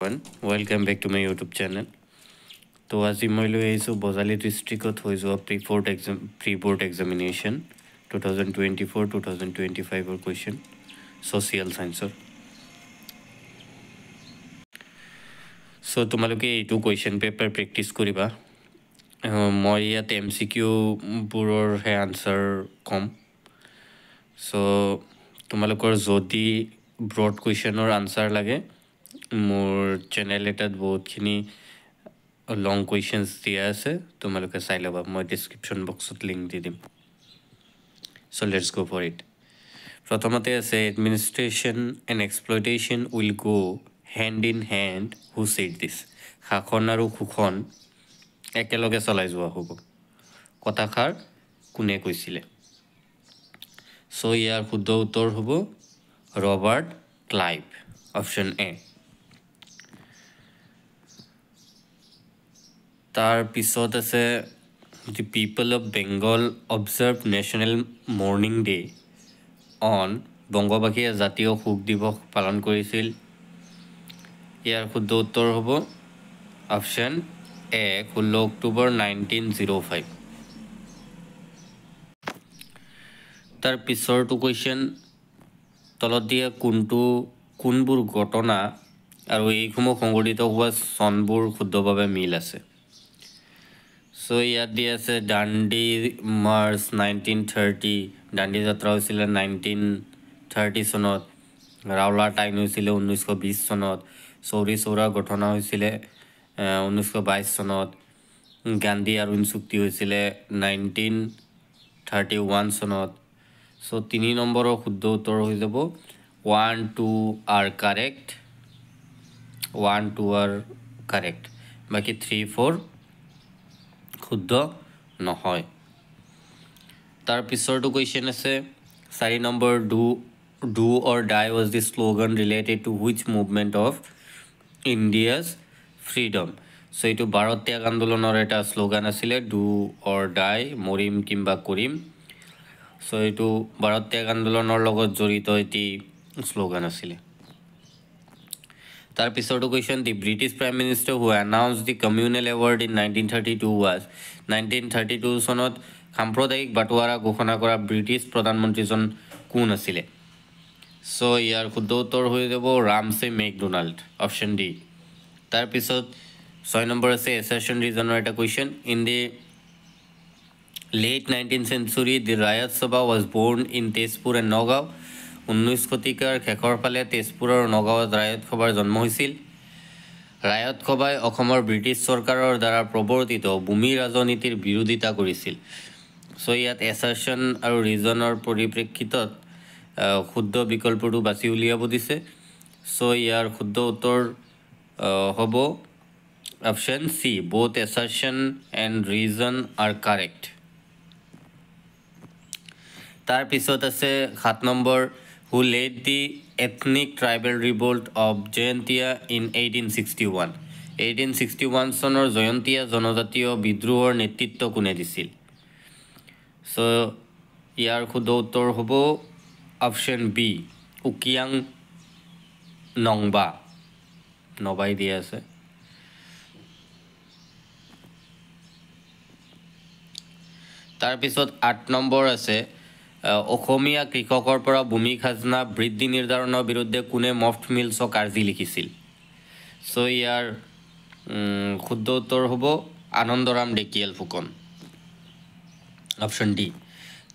Welcome back to my YouTube channel. তো আজি মই লৈ আহিছোঁ বজালী ডিষ্ট্ৰিক্টত হৈ যোৱা pre board examination 2024-2025 question social ছায়েন্সৰ। চ' তোমালোকে এইটো কুৱেশ্যন পেপাৰ প্ৰেক্টিছ কৰিবা। মই ইয়াত MCQবোৰৰহে আনচাৰ ক'ম। চ' তোমালোকৰ যদি ব্ৰড কুৱেশ্যনৰ আনচাৰ লাগে মোৰ চেনেল এটাত বহুতখিনি লং কুৱেশ্যনছ দিয়া আছে, তোমালোকে চাই ল'বা। মই ডিছক্ৰিপশ্যন বক্সত লিংক দি দিম। So' let's go for it. প্ৰথমতে আছে administration and exploitation will go hand in hand who said দিছ। শাসন আৰু শোষণ একেলগে চলাই যোৱা হ'ব। কথাষাৰ কোনে কৈছিলে? চ' ইয়াৰ শুদ্ধ উত্তৰ হ'ব ৰবাৰ্ট ক্লাইভ, অপশ্যন এ। তাৰ পিছত আছে the people of Bengal observe national mourning day on. বংগবাসীয়ে জাতীয় শোক দিৱস পালন কৰিছিল। ইয়াৰ শুদ্ধ উত্তৰ হ'ব অপশ্যন এ 16 অক্টোবৰ 1905। তাৰ পিছৰটো কুৱেশ্যন তলত দিয়া কোনবোৰ ঘটনা আৰু এইসমূহ সংঘটিত হোৱা চনবোৰ শুদ্ধভাৱে মিল আছে। চ' ইয়াত দিয়া আছে দাণ্ডি মাৰ্চ 1930, দাণ্ডি যাত্ৰা হৈছিলে 1930 চনত, ৰাওলাৰ টাইম হৈছিলে 1920 চনত, চৌৰি চৌৰা গঠনা হৈছিলে 1922 চনত, গান্ধী আৰুণ চুক্তি হৈছিলে 1931 চনত। চ' 3 নম্বৰৰ শুদ্ধ উত্তৰ হৈ যাব 1, 2 are correct, 1, 2 are correct, বাকী 3, 4 শুদ্ধ নহয়। তাৰ পিছৰটো কুৱেশ্যন আছে 4 নম্বৰ do or die was the slogan related to which movement of India's freedom. So' এইটো ভাৰত ত্যাগ আন্দোলনৰ এটা শ্লোগান আছিলে, ডু অৰ ডাই, মৰিম কিম্বা কৰিম। চ' এইটো ভাৰত ত্যাগ আন্দোলনৰ লগত জড়িত এটি শ্লোগান আছিলে। তাৰ পিছৰটো কুৱেশ্যন the British prime minister who announce the communal award in 1932 was. 1932 চনত সাম্প্ৰদায়িক বাটোৱাৰা ঘোষণা কৰা ব্ৰিটিছ প্ৰধানমন্ত্ৰীজন কোন আছিলে? চ' ইয়াৰ শুদ্ধ উত্তৰ হৈ যাব ৰামছে মেকডোনাল্ড, অপশ্যন ডি। তাৰপিছত 6 নম্বৰ আছে এছাৰশ্যন ৰিজনৰ এটা question. In the late 19th century, the Rayat Sabha was born in Tezpur and Nagaon. 19 শতিকাৰ শেষৰ ফালে তেজপুৰ আৰু নগাঁৱত ৰায়ত সভাৰ জন্ম হৈছিল। ৰায়ত সভাই অসমৰ ব্ৰিটিছ চৰকাৰৰ দ্বাৰা প্ৰৱৰ্তিত ভূমি ৰাজনীতিৰ বিৰোধিতা কৰিছিল। চ' ইয়াত এছাৰশ্যন আৰু ৰিজনৰ পৰিপ্ৰেক্ষিতত শুদ্ধ বিকল্পটো বাছি উলিয়াব দিছে। চ' ইয়াৰ শুদ্ধ উত্তৰ হ'ব option C, both assertion and reason are correct। তাৰ পিছত আছে 7 নম্বৰ who led the ethnic tribal revolt of Jaintia in 1861। 1861 চনৰ জয়ন্তীয়া জনজাতীয় বিদ্ৰোহৰ নেতৃত্ব কোনে দিছিল? চ' ইয়াৰ শুদ্ধ উত্তৰ হ'ব অপশ্যন বি, উকিয়াং নংবা, নবাই দিয়া আছে। তাৰপিছত 8 নম্বৰ আছে অসমীয়া কৃষকৰ পৰা ভূমি খাজনা বৃদ্ধি নিৰ্ধাৰণৰ বিৰুদ্ধে কোনে মফট মিলছক আৰ্জি লিখিছিল? চ' ইয়াৰ শুদ্ধ উত্তৰ হ'ব আনন্দৰাম ঢেকিয়াল ফুকন, অপশ্যন ডি।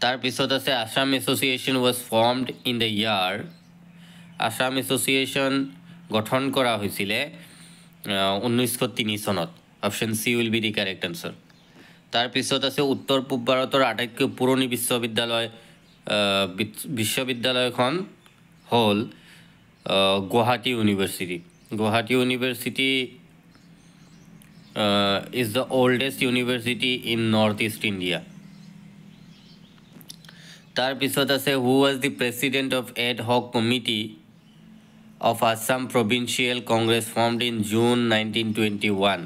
তাৰপিছত আছে Assam Association was formed in the year. Assam Association গঠন কৰা হৈছিলে 1903 চনত, option C will be the correct answer. তাৰপিছত আছে উত্তৰ পূব ভাৰতৰ আটাইতকৈ পুৰণি বিশ্ববিদ্যালয়খন হ'ল Guwahati University. Guwahati University is the oldest university in North East India. তাৰপিছত আছে who was the president of ad hoc committee of Assam provincial Congress formed in June 1921।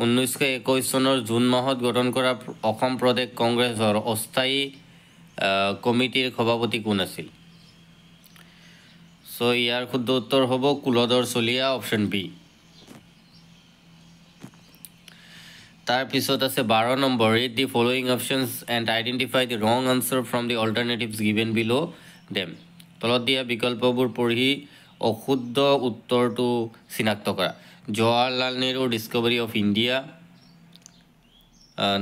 1921 চনৰ জুন মাহত গঠন কৰা অসম প্ৰদেশ কংগ্ৰেছৰ অস্থায়ী কমিটিৰ সভাপতি কোন আছিল? সো ইয়াৰ শুদ্ধ উত্তৰ হ'ব কুলধৰ চলিয়া অপশ্যন বি তাৰ পিছত আছে 12 নম্বৰ read the following options and identify the wrong answer from the alternatives given below them তলত দিয়া বিকল্পবোৰ পঢ়ি অশুদ্ধ উত্তৰটো চিনাক্ত কৰা জৱাহৰলাল নেহৰুৰ ডিস্কভাৰী অফ ইণ্ডিয়া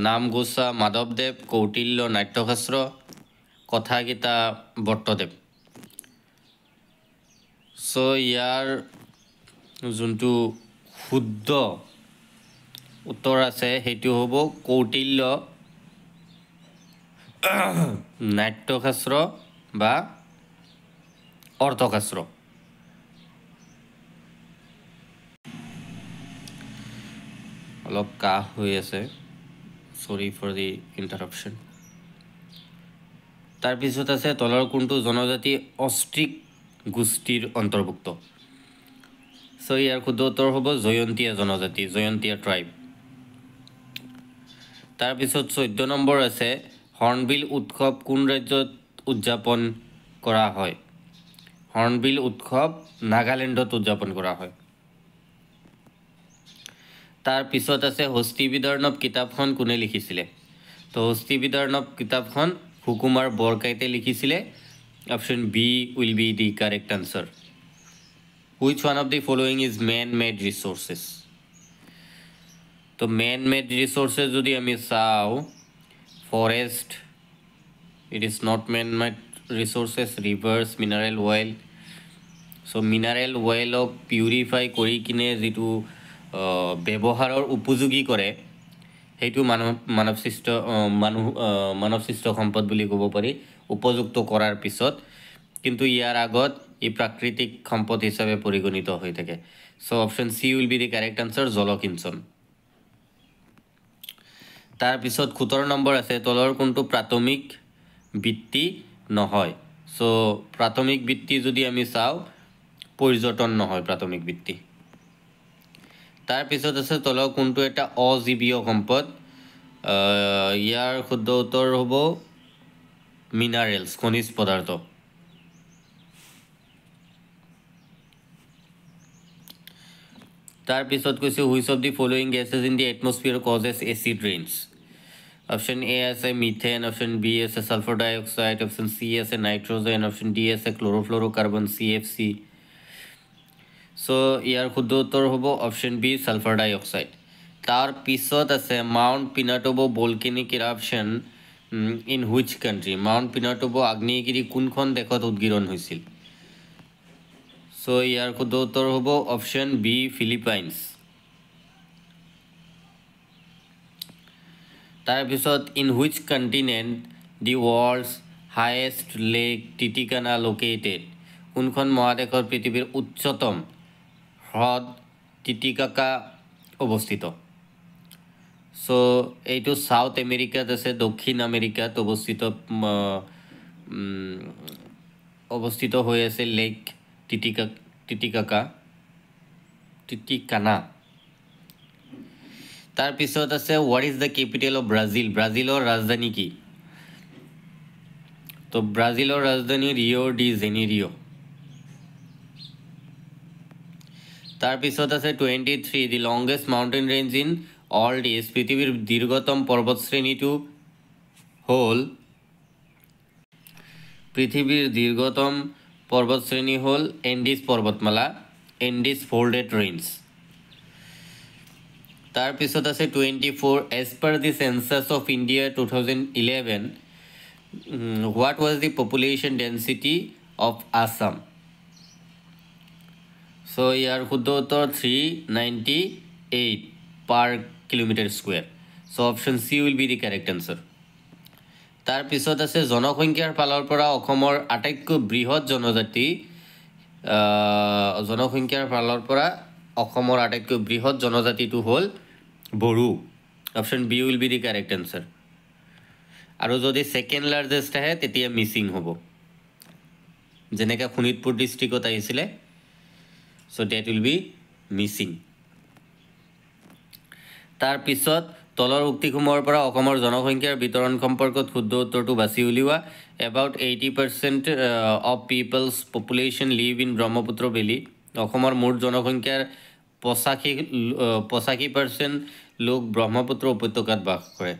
নামঘোষা মাধৱদেৱ কৌটিল্য নাট্যশাস্ত্ৰ কথাগীতা বট্টদেৱ সো ইয়াৰ যোনটো শুদ্ধ উত্তৰ আছে সেইটো হ'ব কৌটিল্য নাট্যশাস্ত্ৰ বা অৰ্থশাস্ত্ৰ অলপ কাহ হৈ আছে সৰি ফৰ দি ইণ্টাৰাপশ্যন তাৰপিছত আছে তলৰ কোনটো জনজাতি অষ্ট্ৰিক গোষ্ঠীৰ অন্তৰ্ভুক্ত সো ইয়াৰ শুদ্ধ উত্তৰ হ'ব জয়ন্তীয়া জনজাতি জয়ন্তীয়া ট্ৰাইব তাৰপিছত 14 নম্বৰ আছে হৰ্ণবিল উৎসৱ কোন ৰাজ্যত উদযাপন কৰা হয় হৰ্ণবিল উৎসৱ নাগালেণ্ডত উদযাপন কৰা হয় তাৰ পিছত আছে হস্তি বিদৰ্ণৱ কিতাপখন কোনে লিখিছিলে তো হস্তি বিদৰ্ণৱ কিতাপখন সুকুমাৰ বৰকাইতে লিখিছিলে option B will be the correct answer which one of the following is man made resources তো মেন মেড ৰিচোৰ্চেছ যদি আমি চাওঁ forest it is not man made resources rivers mineral oil so mineral অইলক purify কৰি কিনে যিটো ব্যৱহাৰৰ উপযোগী কৰে সেইটো মানৱসৃষ্ট সম্পদ বুলি ক'ব পাৰি উপযুক্ত কৰাৰ পিছত কিন্তু ইয়াৰ আগত ই প্ৰাকৃতিক সম্পদ হিচাপে পৰিগণিত হৈ থাকে so option C will be the correct answer জলসিঞ্চন তাৰ পিছত 17 নম্বৰ আছে তলৰ কোনটো প্ৰাথমিক বৃত্তি নহয় সো প্ৰাথমিক বৃত্তি যদি আমি চাওঁ পৰ্যটন নহয় প্ৰাথমিক বৃত্তি তাৰ পিছত আছে তলৰ কোনটো এটা অজীৱীয় সম্পদ ইয়াৰ শুদ্ধ উত্তৰ হ'ব মিনাৰেলছ খনিজ পদাৰ্থ তাৰ পিছত কৈছে which of the following gases in the atmosphere causes acid rains option A আছে মিথেন অপশ্যন বি আছে সালফাৰ ডাইঅক্সাইড অপশ্যন সি আছে নাইট্ৰজেন অপশ্যন ডি আছে ক্ল'ৰ'ফ্ল'ৰ'কাৰ্বন CFC সো ইয়াৰ শুদ্ধ উত্তৰ হ'ব অপশ্যন বি সালফাৰ ডাইঅক্সাইড তাৰ পিছত আছে mount Pinatubo volcanic eruption in which country mount Pinatubo আগ্নেয়গিৰি কোনখন দেশত উদগিৰণ হৈছিল সো ইয়াৰ শুদ্ধ উত্তৰ হ'ব অপশ্যন বি ফিলিপাইনছ তাৰপিছত in which continent the world's highest lake Titicaca located কোনখন মহাদেশৰ পৃথিৱীৰ উচ্চতম হ্ৰদ টিটিকাকা অৱস্থিত সো এইটো সাউথ আমেৰিকাত আছে দক্ষিণ আমেৰিকাত অৱস্থিত হৈ আছে লেক টিটিকানা তাৰ পিছত আছে what is the capital of Brazil ব্ৰাজিলৰ ৰাজধানী কি তো ব্ৰাজিলৰ ৰাজধানী ৰিঅ' ডি জেনেৰিঅ তাৰ পিছত আছে 23 the longest mountain range in all these পৃথিৱীৰ দীৰ্ঘতম পৰ্বতশ্ৰেণীটো হ'ল এণ্ডিজ পৰ্বতমালা এণ্ডিজ ফ'ল্ডেড ৰেঞ্জ তাৰ পিছত আছে 24 as per the census of India 2011 what was the population density of Assam so ইয়াৰ শুদ্ধ উত্তৰ 398 per kilometer square so option C will be the correct answer তাৰ পিছত আছে জনসংখ্যাৰ ফালৰ পৰা অসমৰ আটাইতকৈ বৃহৎ জনজাতিটো হ'ল Bodo option B will be the correct answer আৰু যদি ছেকেণ্ড লাৰ্জেষ্ট আহে তেতিয়া মিচিং হ'ব যেনেকৈ শোণিতপুৰ ডিষ্ট্ৰিক্টত আহিছিলে so that will be Mising তাৰ পিছত তলৰ উক্তিসমূহৰ পৰা অসমৰ জনসংখ্যাৰ বিতৰণ সম্পৰ্কত শুদ্ধ উত্তৰটো বাছি উলিওৱা about 80% of people's population live in Brahmaputra valley অসমৰ মুঠ জনসংখ্যাৰ 85% লোক ব্ৰহ্মপুত্ৰ উপত্যকাত বাস কৰে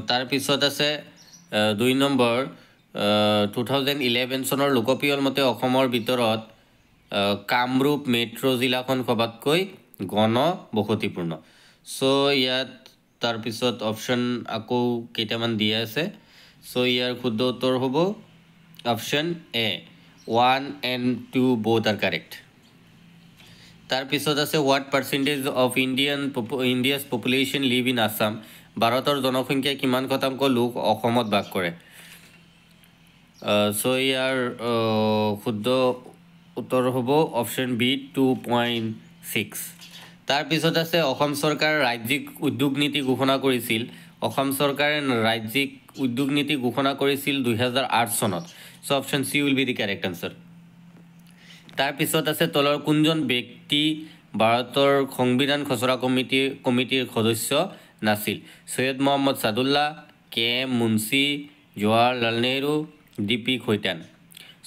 তাৰ পিছত আছে 2 নম্বৰ 2011 চনৰ লোকপিয়ল মতে অসমৰ ভিতৰত কামৰূপ মেট্ৰ' জিলাখন সবাতকৈ ঘন বসতিপূৰ্ণ সো ইয়াত তাৰ পিছত অপচন আকৌ কেইটামান দিয়া আছে সো ইয়াৰ শুদ্ধ উত্তৰ হ'ব option A 1 and 2 both are correct তাৰ পিছত আছে what percentage of India's population live in Assam ভাৰতৰ জনসংখ্যা কিমান শতাংশ লোক অসমত বাস কৰে সো ইয়াৰ শুদ্ধ উত্তৰ হ'ব অপচন বি 2.6 তাৰ পিছত আছে অসম চৰকাৰ ৰাজ্যিক উদ্যোগ নীতি ঘোষণা কৰিছিল অসম চৰকাৰে ৰাজ্যিক উদ্যোগ নীতি ঘোষণা কৰিছিল 2008 চনত so option C will be the correct answer তাৰ পিছত আছে তলৰ কোনজন ব্যক্তি ভাৰতৰ সংবিধান খচৰা কমিটিৰ সদস্য নাছিল সৈয়দ মোহাম্মদ সাদুল্লাহ কে এম মুন্সি জৱাহৰলাল নেহৰু ডিপি খৈতান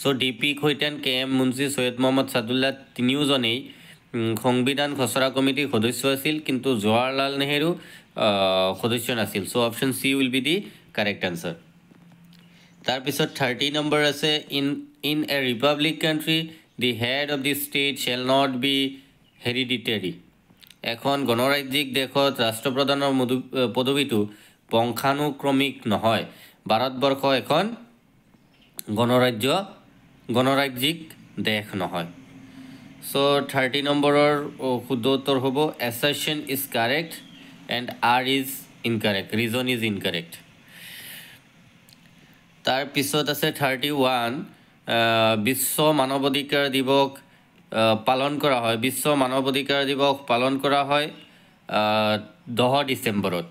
সো ডিপি খৈতান কে এম মুন্সি সৈয়দ মোহাম্মদ সাদুল্লাহ তিনিওজনেই সংবিধান খচৰা কমিটিৰ সদস্য আছিল কিন্তু জৱাহৰলাল নেহৰু সদস্য নাছিল so option C will be the correct answer তাৰ পিছত 30 নম্বৰ আছে in a republic country the head of the state shall not be hereditary এখন গণৰাজ্যিক দেশত ৰাষ্ট্ৰপ্ৰধানৰ পদবীটো বংশানুক্ৰমিক নহয় ভাৰতবৰ্ষ এখন গণৰাজ্যিক দেশ নহয় সো 30 নম্বৰৰ শুদ্ধ উত্তৰ হ'ব assertion is correct and r is incorrect reason is incorrect তাৰ পিছত আছে 31 বিশ্ব মানৱ অধিকাৰ দিৱস পালন কৰা হয় বিশ্ব মানৱ অধিকাৰ দিৱস পালন কৰা হয় 10 ডিসেম্বৰত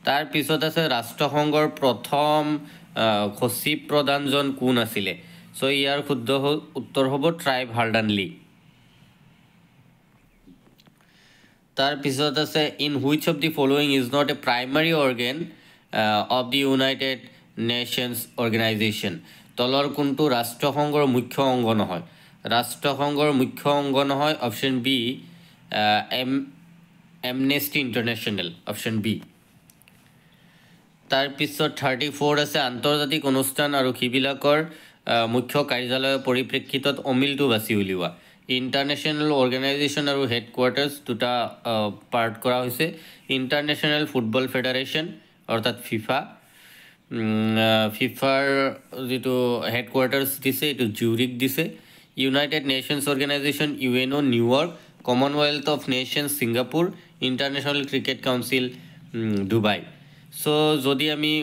তাৰ পিছত আছে ৰাষ্ট্ৰসংঘৰ প্ৰথম সচিব প্ৰধানজন কোন আছিল সো ইয়াৰ শুদ্ধ উত্তৰ হ'ব ট্ৰাইব হাৰ্ডানলি তাৰ পিছত আছে in which of the following is not a primary organ of the United Nations Organization তলৰ কোনটো ৰাষ্ট্ৰসংঘৰ মুখ্য অংগ নহয় ৰাষ্ট্ৰসংঘৰ মুখ্য অংগ নহয় option B amnesty international option B তাৰ পিছত 34 আছে আন্তৰ্জাতিক অনুষ্ঠান আৰু খিবিলাকৰ মুখ্য কাৰ্যালয়ৰ পৰিপ্ৰেক্ষিতত অমিলটো বাছি উলিওৱা ইণ্টাৰনেশ্যনেল অৰ্গানাইজেশ্যন আৰু হেডকোৱাৰ্টাৰ্ছ দুটা পাৰ্ট কৰা হৈছে ইণ্টাৰনেশ্যনেল ফুটবল ফেডাৰেশ্যন অৰ্থাৎ ফিফা ফিফাৰ যেটো হেডকোৱাৰ্টাৰ্ছ দিছে এটো জুৰিক দিছে United Nations Organisation UNO New York Commonwealth of Nations Singapore International Cricket Council Dubai so যদি আমি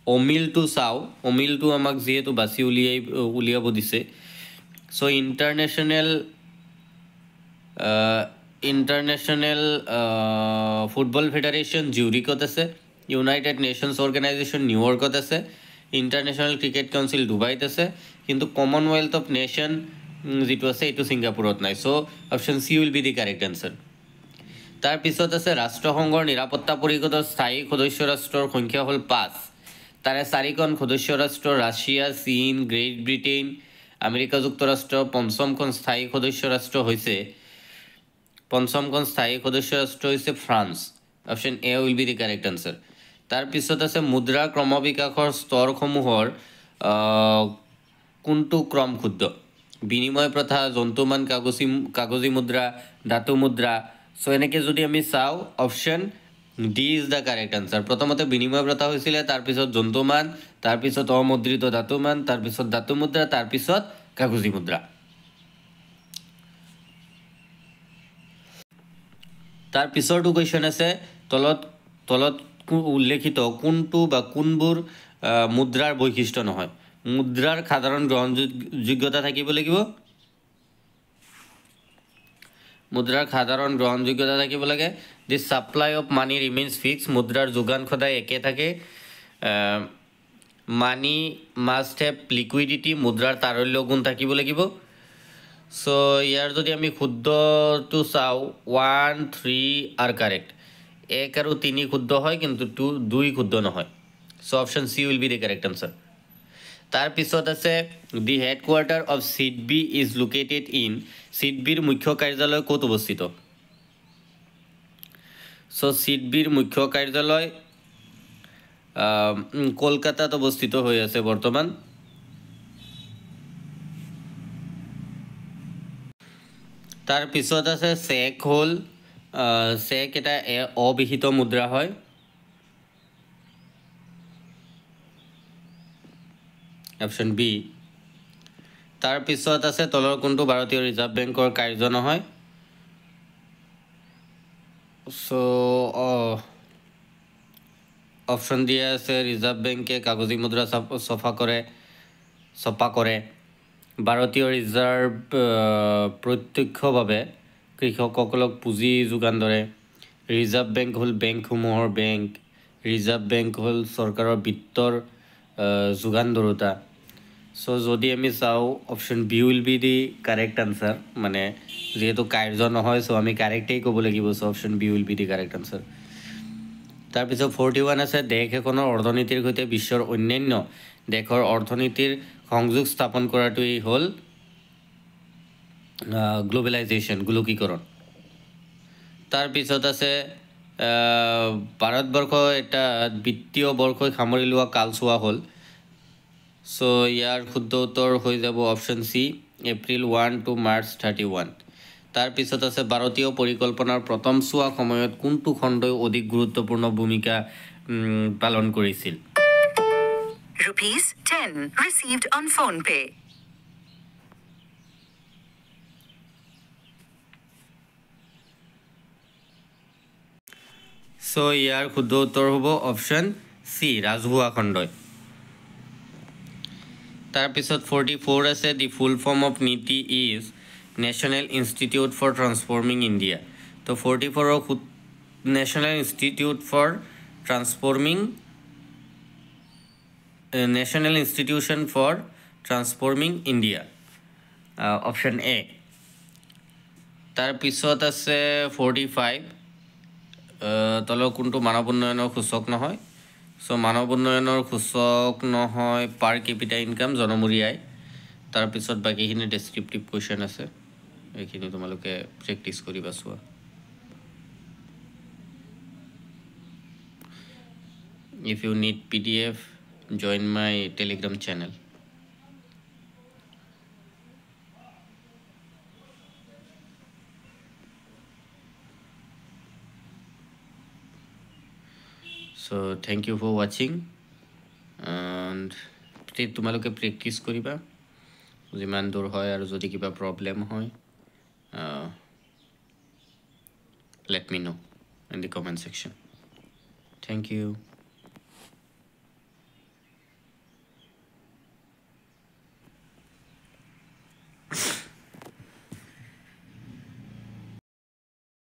অমিলটো চাও অমিলটো আমাক যেহেতু বাছি উলিয়াব দিছে সো ইণ্টাৰনেশ্যনেল ফুটবল ফেডাৰেশ্যন জুৰিকত আছে ইউনাইটেড নেশনস অৰ্গানাইজেশ্যন নিউয়ৰ্কত আছে ইণ্টাৰনেশ্যনেল ক্ৰিকেট কাউন্সিল ডুবাইত আছে কিন্তু কমনৱেলথ অফ নেশ্যন যেটো আছে এটো সিঙ্গাপুৰত নাই so option C will be the correct answer তাৰ পিছত আছে ৰাষ্ট্ৰসংঘৰ নিৰাপত্তা পৰিষদৰ স্থায়ী সদস্য ৰাষ্ট্ৰৰ সংখ্যা হ'ল 5 তাৰে 4খন সদস্য ৰাষ্ট্ৰ ৰাছিয়া চীন গ্ৰেট ব্ৰিটেইন আমেৰিকা যুক্তৰাষ্ট্ৰ পঞ্চমখন স্থায়ী সদস্য ৰাষ্ট্ৰ হৈছে France option A will be the correct answer তাৰ পিছত আছে মুদ্ৰা ক্ৰমবিকাশৰ স্তৰসমূহৰ কোনটো ক্ৰম ক্ষুদ্ৰ বিনিময় প্ৰথা জন্তুমান কাগজী মুদ্ৰা ধাতু মুদ্ৰা সো এনেকে যদি আমি চাও option D is the correct answer প্ৰথমতে বিনিময় প্ৰথা হৈছিল তাৰ পিছত জন্তুমান তাৰ পিছত অমুদ্ৰিত ধাতুমান তাৰ পিছত ধাতু মুদ্ৰা তাৰ পিছত কাগজী মুদ্ৰা তাৰ পিছৰটো কোৱেশ্চন আছে তলত উল্লেখিত কোনটো বা কোনবোৰ মুদ্ৰাৰ বৈশিষ্ট্য নহয় মুদ্ৰাৰ সাধাৰণ গ্ৰহণযোগ্যতা থাকিব লাগিব মুদ্ৰাৰ সাধাৰণ গ্ৰহণযোগ্যতা থাকিব লাগে দি সাপ্লাই অফ মানি ৰিমেইনস ফিক্স মুদ্ৰাৰ যোগান সদায় একে থাকে মানি মাষ্ট হেভ লিকুইডিটি, মুদ্ৰাৰ তাৰল্য গুণ থাকিব লাগিব। চ' ইয়াৰ যদি আমি শুদ্ধটো চাওঁ 1, 3 আৰ কাৰেক্ট। 1 আৰু 3 শুদ্ধ হয়, কিন্তু 2 শুদ্ধ নহয়। So' option C will be the correct answer. তাৰপিছত আছে the headquarters of SIDBI is located in, চিডবিৰ মুখ্য কাৰ্যালয় ক'ত অৱস্থিত? চ' চিডবিৰ মুখ্য কাৰ্যালয় কলকাতাত অৱস্থিত হৈ আছে বৰ্তমান। তাৰপিছত আছে চেক হ'ল, চেক এটা অবিহিত মুদ্ৰা হয়। Option B. তাৰপিছত আছে তলৰ কোনটো ভাৰতীয় ৰিজাৰ্ভ বেংকৰ কাৰ্য নহয়? চ' অপশ্যন দিয়া আছে ৰিজাৰ্ভ বেংকে কাগজী মুদ্ৰা ছপা কৰে। ভাৰতীয় ৰিজাৰ্ভ প্ৰত্যক্ষভাৱে কৃষকসকলক পুঁজি যোগান ধৰে। ৰিজাৰ্ভ বেংক হ'ল বেংকসমূহৰ বেংক। ৰিজাৰ্ভ বেংক হ'ল চৰকাৰৰ বিত্তৰ যোগান ধৰোঁতা। চ' যদি আমি চাওঁ option B will be the correct answer, মানে যিহেতু কাৰ্য নহয়, চ' আমি কাৰেক্টেই ক'ব লাগিব। So' option B will be the correct answer. তাৰপিছত 41 আছে দেশ এখনৰ অৰ্থনীতিৰ সৈতে বিশ্বৰ অন্যান্য দেশৰ অৰ্থনীতিৰ সংযোগ স্থাপন কৰাটোৱেই হ'ল গ্ল'বেলাইজেশ্যন, গোলকীকৰণ। তাৰপিছত আছে ভাৰতবৰ্ষ এটা বিত্তীয় বৰ্ষই সামৰি লোৱা কালচোৱা হ'ল। চ' ইয়াৰ শুদ্ধ উত্তৰ হৈ যাব option C, April 1 to March 31। তাৰপিছত আছে ভাৰতীয় পৰিকল্পনাৰ প্ৰথম চোৱা সময়ত কোনটো খণ্ডই অধিক গুৰুত্বপূৰ্ণ ভূমিকা পালন কৰিছিল? ₹10 received on PhonePe. চ' ইয়াৰ শুদ্ধ উত্তৰ হ'ব অপশ্যন চি, ৰাজহুৱা খণ্ডই। তাৰপিছত 44 আছে the full form of NITI is National Institute for Transforming India. So 44ৰ National Institute for National Institution for Transforming India, option A. তাৰপিছত আছে 45, তলৰ কোনটো মানৱ উন্নয়নৰ সূচক নহয়? চ' মানৱ উন্নয়নৰ সূচক নহয় পাৰ কেপিটা ইনকাম, জনমূৰি আয়। তাৰপিছত বাকীখিনি ডেছক্ৰিপটিভ কুৱেশ্যন আছে, এইখিনি তোমালোকে প্ৰেক্টিছ কৰিবা চোৱা। If you need PDF, join my Telegram channel. So thank you for watching, and তোমালোকে প্ৰেক্টিছ কৰিবা যিমান দূৰ হয়, আৰু যদি কিবা প্ৰব্লেম হয় let me know in the comment section. Thank you.